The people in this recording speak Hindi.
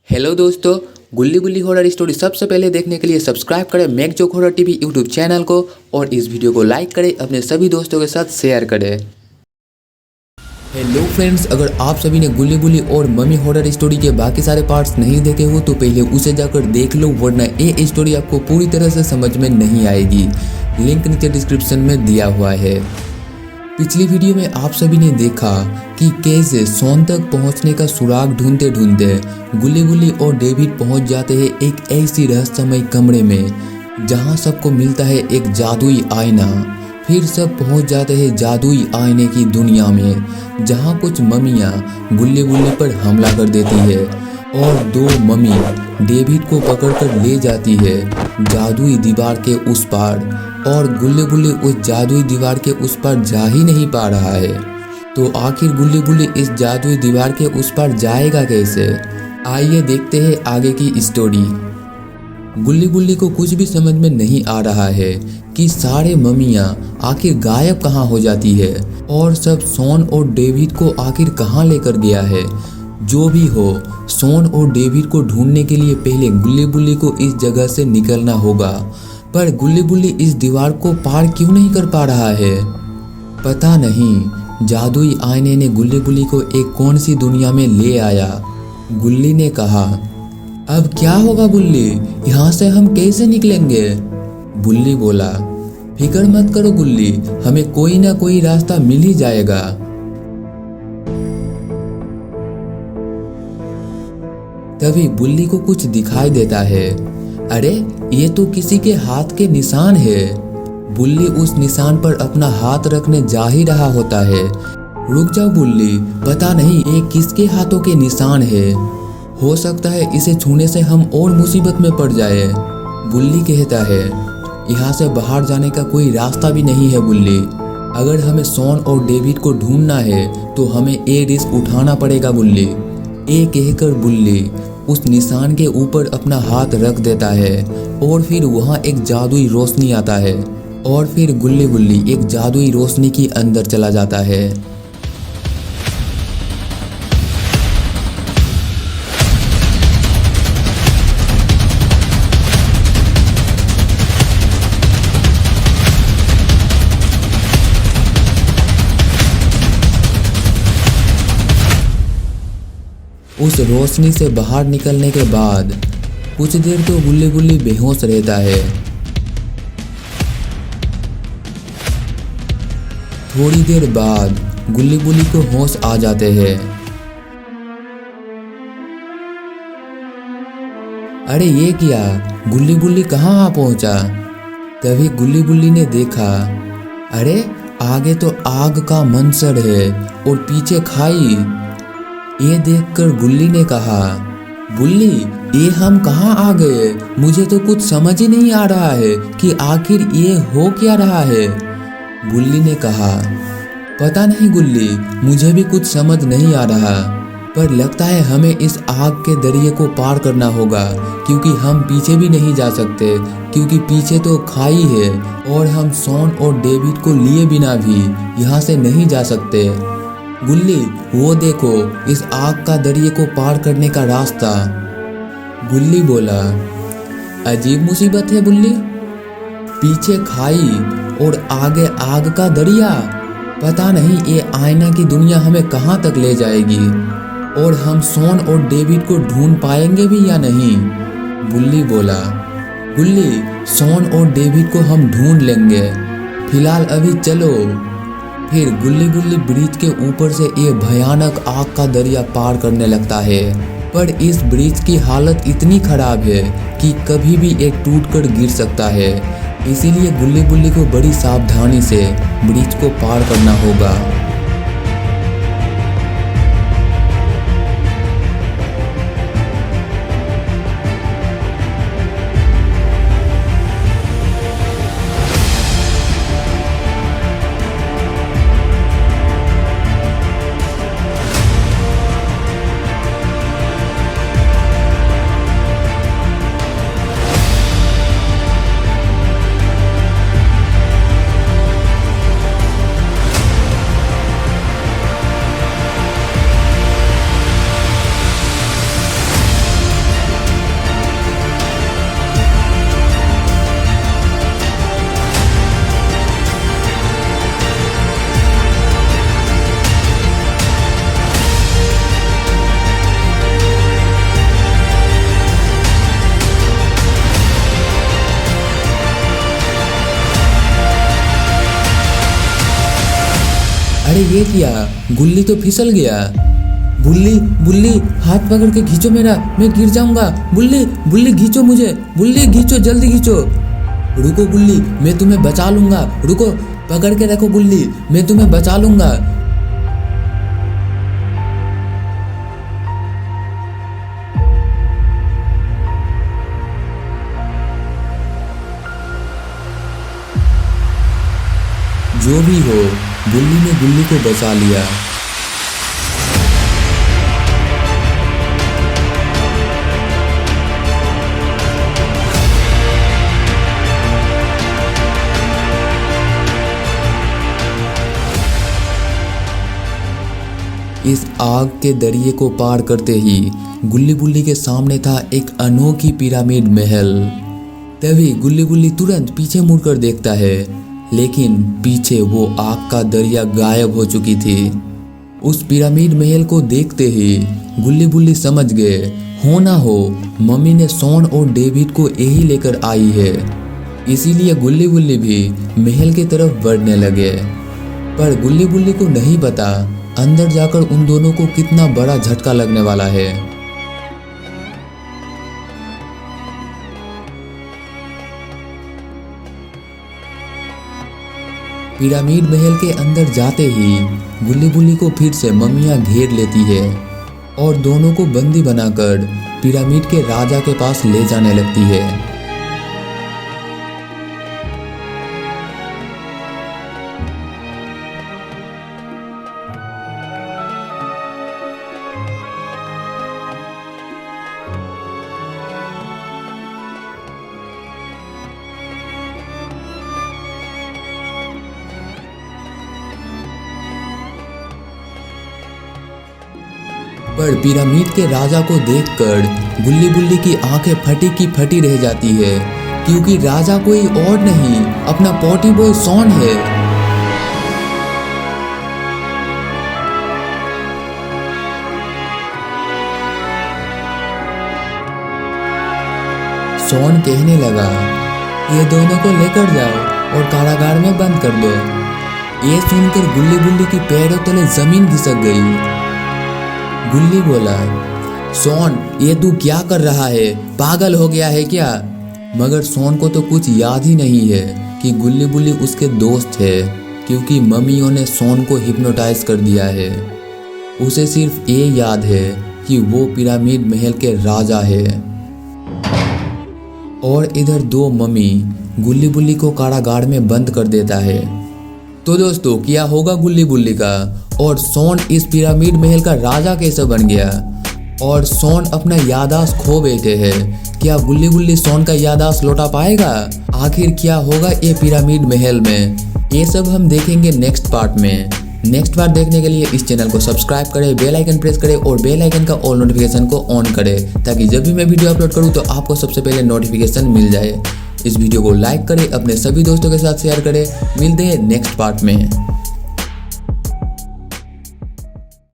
हेलो दोस्तों, गुल्ली गुल्ली हॉरर स्टोरी सबसे पहले देखने के लिए सब्सक्राइब करें Mac Joke Horror TV YouTube channel को और इस वीडियो को लाइक करें, अपने सभी दोस्तों के साथ शेयर करें। हेलो फ्रेंड्स, अगर आप सभी ने गुल्ली गुल्ली और मम्मी हॉरर स्टोरी के बाकी सारे पार्ट्स नहीं देखे हो तो पहले उसे जाकर देख लो, वरना ये स्टोरी आपको पूरी तरह से समझ में नहीं आएगी। लिंक नीचे डिस्क्रिप्शन में दिया हुआ है। पिछली वीडियो में आप सभी ने देखा कि कैसे सोन तक पहुंचने का सुराग ढूंढते ढूंढते गुल्ली गुल्ली और डेविड पहुंच जाते हैं एक ऐसी रहस्यमय कमरे में जहां सबको मिलता है एक जादुई आईना। फिर सब पहुंच जाते हैं जादुई आईने की दुनिया में जहां कुछ मम्मियां गुल्ली गुल्ली पर हमला कर देती है और दो मम्मी डेविड को पकड़कर ले जाती है जादुई दीवार के उस पार, और गुल्ली गुल्ली उस जादुई दीवार के उस पार जा ही नहीं पा रहा है। तो आखिर गुल्ली गुल्ली इस जादुई दीवार के उस पार जाएगा कैसे? आइए देखते हैं आगे की स्टोरी। गुल्ली गुल्ली को कुछ भी समझ में नहीं आ रहा है कि सारे मम्मियाँ आखिर गायब कहाँ हो जाती है और सब सोन और डेविड को आखिर कहाँ लेकर गया है। जो भी हो, सोन और डेविड को ढूंढने के लिए पहले गुल्ली गुल्ली को इस जगह से निकलना होगा। पर गुल्ली गुल्ली इस दीवार को पार क्यों नहीं कर पा रहा है? पता नहीं जादुई आईने ने गुल्ली गुल्ली को एक कौन सी दुनिया में ले आया। गुल्ली ने कहा, अब क्या होगा गुल्ली, यहाँ से हम कैसे निकलेंगे? बुल्ली बोला, फिक्र मत करो गुल्ली, हमें कोई ना कोई रास्ता मिल ही जाएगा। तभी बुल्ली को कुछ दिखाई देता है। अरे ये तो किसी के हाथ के निशान है। बुल्ली उस निशान पर अपना हाथ रखने जा ही रहा होता है। रुक जाओ बुल्ली, पता नहीं ये किसके हाथों के निशान है। हो सकता है इसे छूने से हम और मुसीबत में पड़ जाए। बुल्ली कहता है, यहाँ से बाहर जाने का कोई रास्ता भी नहीं है बुल्ली। अगर हमें सोन और डेविड को ढूंढना है तो हमें ये रिस्क उठाना पड़ेगा बुल्ली। ये कहकर बुल्ली उस निशान के ऊपर अपना हाथ रख देता है और फिर वहाँ एक जादुई रोशनी आता है और फिर गुल्ली गुल्ली एक जादुई रोशनी के अंदर चला जाता है। उस रोशनी से बाहर निकलने के बाद कुछ देर तो गुल्ली गुल्ली बेहोश रहता है। थोड़ी देर बाद गुल्ली गुल्ली को होश आ जाते हैं। अरे ये क्या, गुल्ली गुल्ली कहाँ आ पहुंचा? तभी गुल्ली गुल्ली ने देखा, अरे आगे तो आग का मंसर है और पीछे खाई। ये देखकर गुल्ली ने कहा, बुल्ली ये हम कहाँ आ गए? मुझे तो कुछ समझ ही नहीं आ रहा है कि आखिर ये हो क्या रहा है। बुल्ली ने कहा, पता नहीं गुल्ली, मुझे भी कुछ समझ नहीं आ रहा, पर लगता है हमें इस आग के दरिये को पार करना होगा, क्योंकि हम पीछे भी नहीं जा सकते, क्योंकि पीछे तो खाई है और हम सोन और डेविड को लिए बिना भी यहाँ से नहीं जा सकते। गुल्ली वो देखो, इस आग का दरिये को पार करने का रास्ता। गुल्ली बोला, अजीब मुसीबत है बुल्ली, पीछे खाई और आगे आग का दरिया। पता नहीं ये आईना की दुनिया हमें कहाँ तक ले जाएगी और हम सोन और डेविड को ढूंढ पाएंगे भी या नहीं। बुल्ली बोला, गुल्ली सोन और डेविड को हम ढूंढ लेंगे, फिलहाल अभी चलो। फिर गुल्ली गुल्ली ब्रिज के ऊपर से ये भयानक आग का दरिया पार करने लगता है, पर इस ब्रिज की हालत इतनी खराब है कि कभी भी ये टूटकर गिर सकता है। इसीलिए गुल्ली गुल्ली को बड़ी सावधानी से ब्रिज को पार करना होगा। ये क्या, गुल्ली तो फिसल गया। बुल्ली बुल्ली हाथ पकड़ के खींचो मेरा, मैं गिर जाऊंगा। बुल्ली बुल्ली खींचो मुझे, बुल्ली खींचो, जल्दी खींचो। रुको बुल्ली, मैं तुम्हें बचा लूंगा, रुको, पकड़ के रखो बुल्ली, मैं तुम्हें बचा लूंगा। जो भी हो, बुल्ली ने गुल्ली को बचा लिया। इस आग के दरिये को पार करते ही गुल्ली बुल्ली के सामने था एक अनोखी पिरामिड महल। तभी गुल्ली बुल्ली तुरंत पीछे मुड़कर देखता है, लेकिन पीछे वो आग का दरिया गायब हो चुकी थी। उस पिरामिड महल को देखते ही गुल्ली बुल्ली समझ गए, हो ना हो मम्मी ने शॉन और डेविड को यही लेकर आई है। इसीलिए गुल्ली बुल्ली भी महल की तरफ बढ़ने लगे। पर गुल्ली बुल्ली को नहीं पता अंदर जाकर उन दोनों को कितना बड़ा झटका लगने वाला है। पिरामिड महल के अंदर जाते ही गुल्ली बुल्ली को फिर से मम्मियाँ घेर लेती है और दोनों को बंदी बनाकर पिरामिड के राजा के पास ले जाने लगती है। पर पिरामिड के राजा को देखकर गुल्ली बुल्ली की आंखें फटी की फटी रह जाती है, क्योंकि राजा कोई और नहीं, अपना पॉटी बॉय शॉन है। शॉन कहने लगा, ये दोनों को लेकर जाओ और कारागार में बंद कर दो। ये सुनकर गुल्ली बुल्ली की पैरों तले जमीन खिसक गई। गुल्ली बोला, शॉन ये तू क्या कर रहा है, पागल हो गया है क्या? मगर शॉन को तो कुछ याद ही नहीं है कि गुल्ली बुल्ली उसके दोस्त है, क्योंकि मम्मियों ने शॉन को हिप्नोटाइज कर दिया है। उसे सिर्फ ये याद है कि वो पिरामिड महल के राजा है। और इधर दो मम्मी गुल्ली बुल्ली को कारागार में बंद कर देता है। तो दोस्तों, क्या होगा गुल्ली बुल्ली का, और शॉन इस पिरामिड महल का राजा कैसे बन गया, और शॉन अपना याददाश्त खो बैठे हैं। क्या गुल्ली बुल्ली शॉन का याददाश्त लौटा पाएगा? आखिर क्या होगा ये पिरामिड महल में, ये सब हम देखेंगे नेक्स्ट पार्ट में। नेक्स्ट पार्ट देखने के लिए इस चैनल को सब्सक्राइब करें, बेल आइकन प्रेस करें और बेल आइकन का ऑल नोटिफिकेशन को ऑन करें, ताकि जब भी मैं वीडियो अपलोड करूँ तो आपको सबसे पहले नोटिफिकेशन मिल जाए। इस वीडियो को लाइक करें, अपने सभी दोस्तों के साथ शेयर करें। मिलते हैं नेक्स्ट पार्ट में।